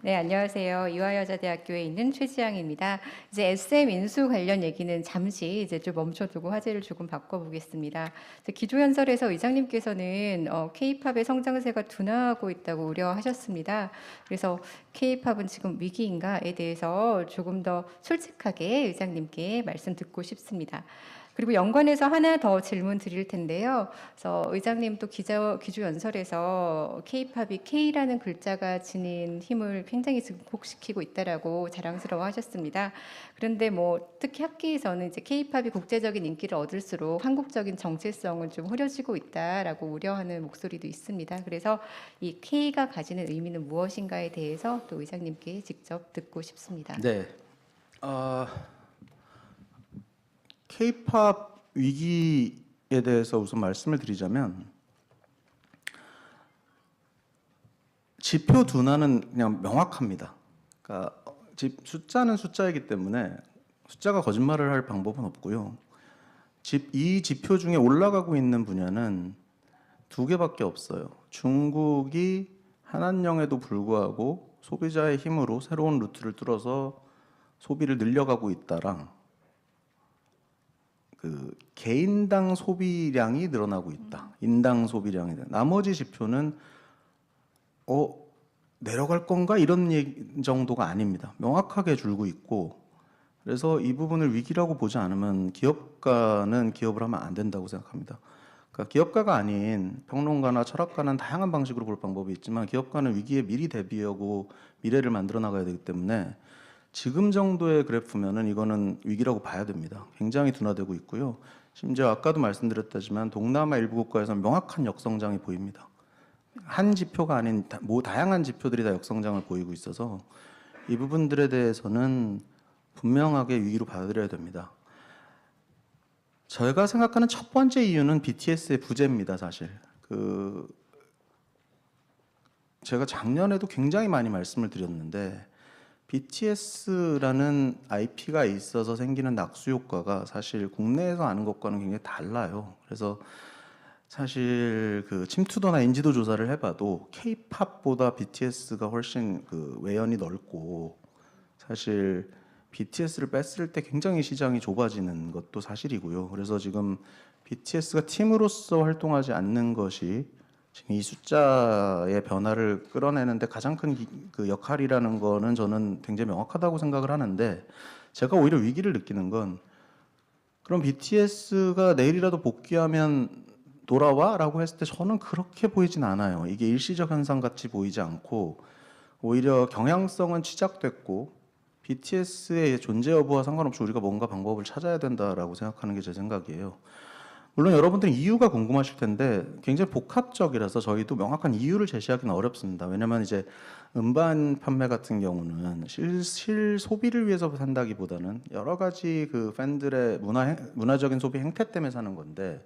네, 안녕하세요. 이화여자대학교에 있는 최지향입니다. 이제 SM 인수 관련 얘기는 잠시 이제 좀 멈춰두고 화제를 조금 바꿔보겠습니다. 기조연설에서 의장님께서는 K-팝의 성장세가 둔화하고 있다고 우려하셨습니다. 그래서 K-팝은 지금 위기인가에 대해서 조금 더 솔직하게 의장님께 말씀 듣고 싶습니다. 그리고 연관해서 하나 더 질문 드릴 텐데요. 그래서 의장님 또 기조 연설에서 K-팝이 K라는 글자가 지닌 힘을 굉장히 증폭시키고 있다라고 자랑스러워하셨습니다. 그런데 뭐 특히 학계에서는 이제 K-팝이 국제적인 인기를 얻을수록 한국적인 정체성은 좀 흐려지고 있다라고 우려하는 목소리도 있습니다. 그래서 이 K가 가지는 의미는 무엇인가에 대해서 또 의장님께 직접 듣고 싶습니다. 네. K-팝 위기에 대해서 우선 말씀을 드리자면 지표 둔화는 그냥 명확합니다. 그러니까 숫자는 숫자이기 때문에 숫자가 거짓말을 할 방법은 없고요. 이 지표 중에 올라가고 있는 분야는 두 개밖에 없어요. 중국이 한한령에도 불구하고 소비자의 힘으로 새로운 루트를 뚫어서 소비를 늘려가고 있다랑 그 개인당 소비량이 늘어나고 있다. 인당 소비량이. 나머지 지표는 내려갈 건가 이런 정도가 아닙니다. 명확하게 줄고 있고, 그래서 이 부분을 위기라고 보지 않으면 기업가는 기업을 하면 안 된다고 생각합니다. 그러니까 기업가가 아닌 평론가나 철학가는 다양한 방식으로 볼 방법이 있지만 기업가는 위기에 미리 대비하고 미래를 만들어 나가야 되기 때문에 지금 정도의 그래프면은 이거는 위기라고 봐야 됩니다. 굉장히 둔화되고 있고요. 심지어 아까도 말씀드렸다지만 동남아 일부 국가에서는 명확한 역성장이 보입니다. 한 지표가 아닌 다양한 지표들이 다 역성장을 보이고 있어서 이 부분들에 대해서는 분명하게 위기로 받아들여야 됩니다. 저희가 생각하는 첫 번째 이유는 BTS의 부재입니다, 사실. 제가 작년에도 굉장히 많이 말씀을 드렸는데 BTS라는 IP가 있어서 생기는 낙수 효과가 사실 국내에서 아는 것과는 굉장히 달라요. 그래서 사실 그 침투도나 인지도 조사를 해봐도 K-팝보다 BTS가 훨씬 그 외연이 넓고 사실 BTS를 뺐을 때 굉장히 시장이 좁아지는 것도 사실이고요. 그래서 지금 BTS가 팀으로서 활동하지 않는 것이 지금 이 숫자의 변화를 끌어내는데 가장 큰 그 역할이라는 거는 저는 굉장히 명확하다고 생각을 하는데 제가 오히려 위기를 느끼는 건 그럼 BTS가 내일이라도 복귀하면 돌아와? 라고 했을 때 저는 그렇게 보이진 않아요. 이게 일시적 현상 같이 보이지 않고 오히려 경향성은 취약됐고 BTS의 존재 여부와 상관없이 우리가 뭔가 방법을 찾아야 된다라고 생각하는 게 제 생각이에요. 물론 여러분들은 이유가 궁금하실 텐데 굉장히 복합적이라서 저희도 명확한 이유를 제시하기는 어렵습니다. 왜냐하면 이제 음반 판매 같은 경우는 실 소비를 위해서 산다기보다는 여러 가지 그 팬들의 문화적인 소비 행태 때문에 사는 건데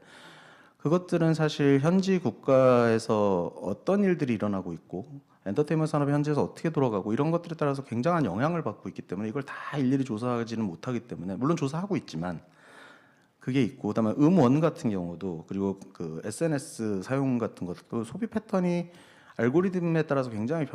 그것들은 사실 현지 국가에서 어떤 일들이 일어나고 있고 엔터테인먼트 산업이 현지에서 어떻게 돌아가고 이런 것들에 따라서 굉장한 영향을 받고 있기 때문에 이걸 다 일일이 조사하지는 못하기 때문에 물론 조사하고 있지만 그게 있고 그다음에 음원 같은 경우도 그리고 그 SNS 사용 같은 것도 소비 패턴이 알고리즘에 따라서 굉장히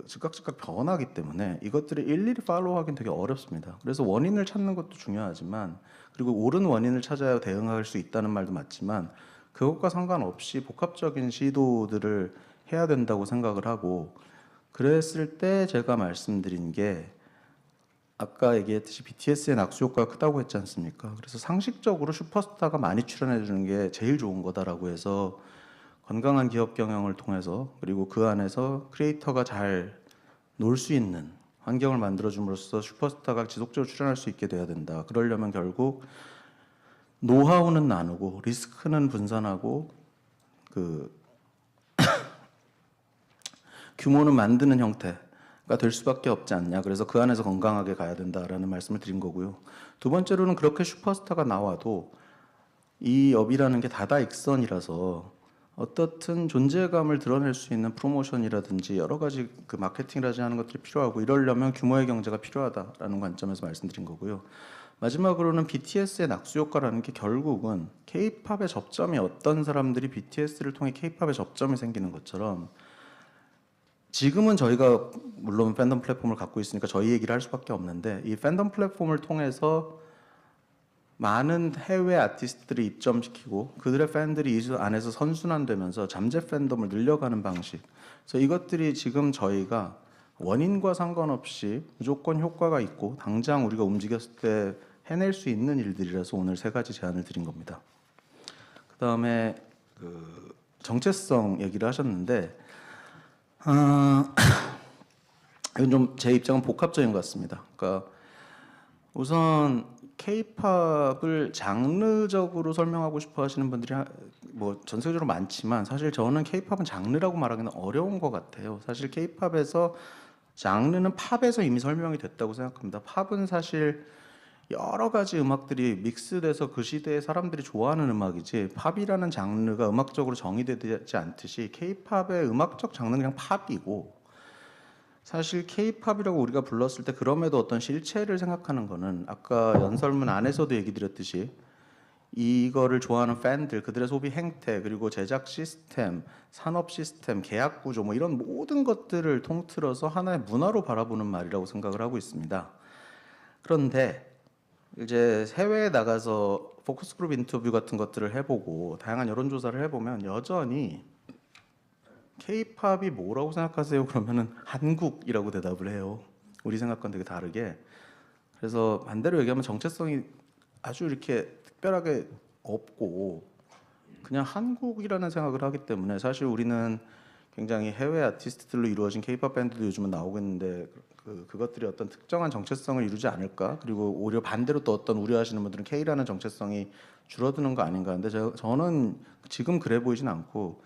즉각 변하기 때문에 이것들을 일일이 팔로우하기는 되게 어렵습니다. 그래서 원인을 찾는 것도 중요하지만 그리고 옳은 원인을 찾아야 대응할 수 있다는 말도 맞지만 그것과 상관없이 복합적인 시도들을 해야 된다고 생각을 하고 그랬을 때 제가 말씀드린 게 아까 얘기했듯이 BTS의 낙수 효과가 크다고 했지 않습니까? 그래서 상식적으로 슈퍼스타가 많이 출연해 주는 게 제일 좋은 거다라고 해서 건강한 기업 경영을 통해서 그리고 그 안에서 크리에이터가 잘 놀 수 있는 환경을 만들어 줌으로써 슈퍼스타가 지속적으로 출연할 수 있게 돼야 된다. 그러려면 결국 노하우는 나누고 리스크는 분산하고 그 규모는 만드는 형태가 될 수밖에 없지 않냐. 그래서 그 안에서 건강하게 가야 된다라는 말씀을 드린 거고요. 두 번째로는 그렇게 슈퍼스타가 나와도 이 업이라는 게 다다익선이라서 어떻든 존재감을 드러낼 수 있는 프로모션이라든지 여러 가지 그 마케팅이라든지 하는 것들이 필요하고 이러려면 규모의 경제가 필요하다라는 관점에서 말씀드린 거고요. 마지막으로는 BTS의 낙수 효과라는 게 결국은 K-팝의 접점이 어떤 사람들이 BTS를 통해 K-팝의 접점이 생기는 것처럼 지금은 저희가 물론 팬덤 플랫폼을 갖고 있으니까 저희 얘기를 할 수밖에 없는데 이 팬덤 플랫폼을 통해서 많은 해외 아티스트들을 입점시키고 그들의 팬들이 이 안에서 선순환되면서 잠재 팬덤을 늘려가는 방식. 그래서 이것들이 지금 저희가 원인과 상관없이 무조건 효과가 있고 당장 우리가 움직였을 때 해낼 수 있는 일들이라서 오늘 세 가지 제안을 드린 겁니다. 그다음에 그 정체성 얘기를 하셨는데 이건 좀 제 입장은 복합적인 것 같습니다. 그러니까 우선 K-팝을 장르적으로 설명하고 싶어 하시는 분들이 뭐 전 세계적으로 많지만 사실 저는 K-팝은 장르라고 말하기는 어려운 것 같아요. 사실 K-팝에서 장르는 팝에서 이미 설명이 됐다고 생각합니다. 팝은 사실 여러 가지 음악들이 믹스돼서 그 시대에 사람들이 좋아하는 음악이지 팝이라는 장르가 음악적으로 정의되지 않듯이 K-팝의 음악적 장르는 그냥 팝이고 사실 K-팝이라고 우리가 불렀을 때 그럼에도 어떤 실체를 생각하는 거는 아까 연설문 안에서도 얘기 드렸듯이 이거를 좋아하는 팬들, 그들의 소비 행태, 그리고 제작 시스템, 산업 시스템, 계약 구조 뭐 이런 모든 것들을 통틀어서 하나의 문화로 바라보는 말이라고 생각을 하고 있습니다. 그런데 이제 해외에 나가서 포커스그룹 인터뷰 같은 것들을 해보고 다양한 여론조사를 해보면 여전히 K-팝이 뭐라고 생각하세요? 그러면은 한국이라고 대답을 해요. 우리 생각과는 되게 다르게. 그래서 반대로 얘기하면 정체성이 아주 이렇게 특별하게 없고 그냥 한국이라는 생각을 하기 때문에 사실 우리는 굉장히 해외 아티스트들로 이루어진 K-팝 밴드도 요즘은 나오고 있는데 그것들이 어떤 특정한 정체성을 이루지 않을까? 그리고 오히려 반대로 또 어떤 우려하시는 분들은 K라는 정체성이 줄어드는 거 아닌가 하는데 저는 지금 그래 보이진 않고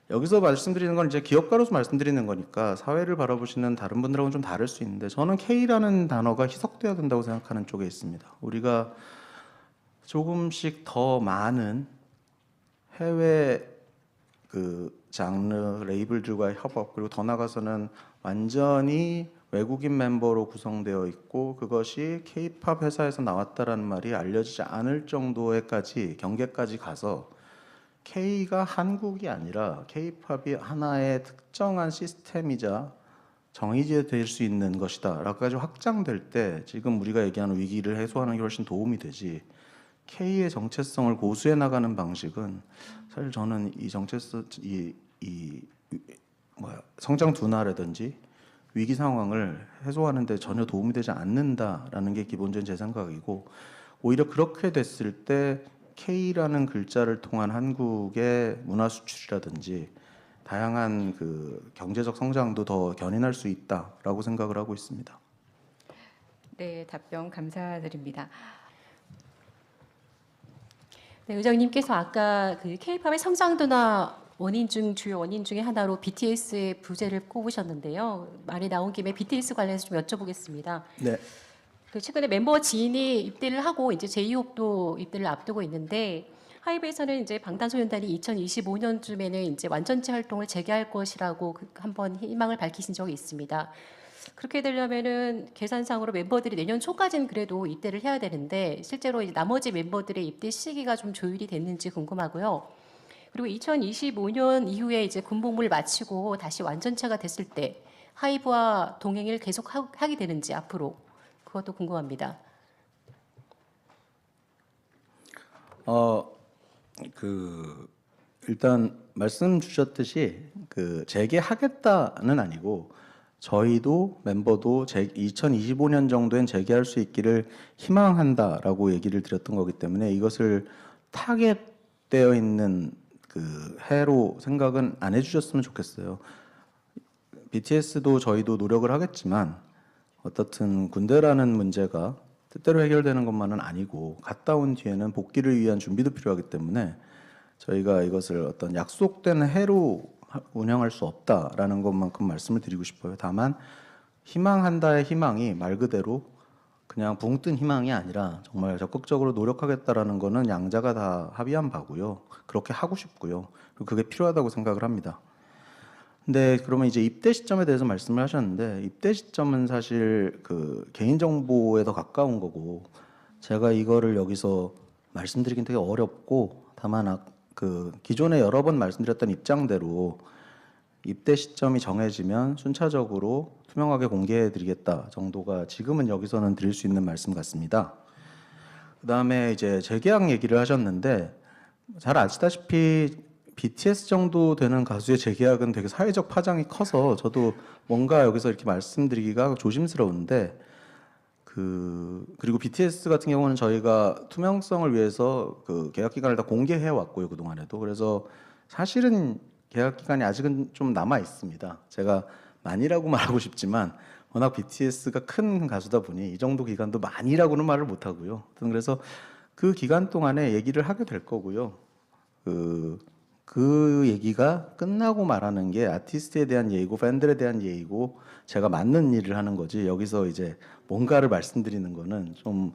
여기서 말씀드리는 건 이제 기업가로서 말씀드리는 거니까 사회를 바라보시는 다른 분들하고는 좀 다를 수 있는데 저는 K라는 단어가 희석돼야 된다고 생각하는 쪽에 있습니다. 우리가 조금씩 더 많은 해외 그 장르 레이블들과의 협업 그리고 더 나가서는 완전히 외국인 멤버로 구성되어 있고 그것이 K-팝 회사에서 나왔다라는 말이 알려지지 않을 정도에까지 경계까지 가서 K가 한국이 아니라 K-팝이 하나의 특정한 시스템이자 정의될 수 있는 것이다라고까지 확장될 때 지금 우리가 얘기하는 위기를 해소하는 게 훨씬 도움이 되지. K의 정체성을 고수해 나가는 방식은 사실 저는 이 정체성 이 성장 둔화라든지 위기 상황을 해소하는 데 전혀 도움이 되지 않는다라는 게 기본적인 제 생각이고 오히려 그렇게 됐을 때 K라는 글자를 통한 한국의 문화 수출이라든지 다양한 그 경제적 성장도 더 견인할 수 있다라고 생각을 하고 있습니다. 네, 답변 감사드립니다. 네, 의장님께서 아까 그 K-팝의 성장도나 주요 원인 중에 하나로 BTS의 부재를 꼽으셨는데요. 말이 나온 김에 BTS 관련해서 좀 여쭤보겠습니다. 네. 그 최근에 mem버 지인이 입대를 하고 이제 제이홉도 입대를 앞두고 있는데 하이브에서는 이제 방탄소년단이 2025년쯤에는 이제 완전체 활동을 재개할 것이라고 한번 희망을 밝히신 적이 있습니다. 그렇게 되려면은 계산상으로 멤버들이 내년 초까지는 그래도 입대를 해야 되는데 실제로 이제 나머지 멤버들의 입대 시기가 좀 조율이 됐는지 궁금하고요. 그리고 2025년 이후에 이제 군복무를 마치고 다시 완전체가 됐을 때 하이브와 동행을 계속 하게 되는지 앞으로 그것도 궁금합니다. 일단 말씀 주셨듯이 그 재개하겠다는 아니고 저희도 멤버도 2025년 정도엔 재개할 수 있기를 희망한다라고 얘기를 드렸던 거기 때문에 이것을 타겟되어 있는 그 해로 생각은 안 해주셨으면 좋겠어요. BTS도 저희도 노력을 하겠지만 어떻든 군대라는 문제가 뜻대로 해결되는 것만은 아니고 갔다 온 뒤에는 복귀를 위한 준비도 필요하기 때문에 저희가 이것을 어떤 약속된 해로 운영할 수 없다라는 것만큼 말씀을 드리고 싶어요. 다만 희망한다의 희망이 말 그대로 그냥 붕 뜬 희망이 아니라 정말 적극적으로 노력하겠다라는 거는 양자가 다 합의한 바고요. 그렇게 하고 싶고요. 그리고 그게 필요하다고 생각을 합니다. 근데 그러면 이제 입대 시점에 대해서 말씀을 하셨는데 입대 시점은 사실 그 개인정보에 더 가까운 거고 제가 이거를 여기서 말씀드리긴 되게 어렵고 다만 그 기존에 여러 번 말씀드렸던 입장대로 입대 시점이 정해지면 순차적으로 투명하게 공개해드리겠다 정도가 지금은 여기서는 드릴 수 있는 말씀 같습니다. 그다음에 이제 재계약 얘기를 하셨는데 잘 아시다시피 BTS 정도 되는 가수의 재계약은 되게 사회적 파장이 커서 저도 뭔가 여기서 이렇게 말씀드리기가 조심스러운데 그리고 BTS 같은 경우는 저희가 투명성을 위해서 그 계약 기간을 다 공개해 왔고요 그동안에도. 그래서 사실은 계약 기간이 아직은 좀 남아 있습니다. 제가 많이라고 말하고 싶지만 워낙 BTS가 큰 가수다 보니 이 정도 기간도 많이라고는 말을 못 하고요. 그래서 그 기간 동안에 얘기를 하게 될 거고요. 그 얘기가 끝나고 말하는 게 아티스트에 대한 예의고 팬들에 대한 예의고 제가 맞는 일을 하는 거지 여기서 이제 뭔가를 말씀드리는 거는 좀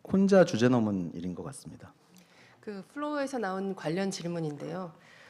혼자 주제 넘은 일인 것 같습니다. 그 플로어에서 나온 관련 질문인데요.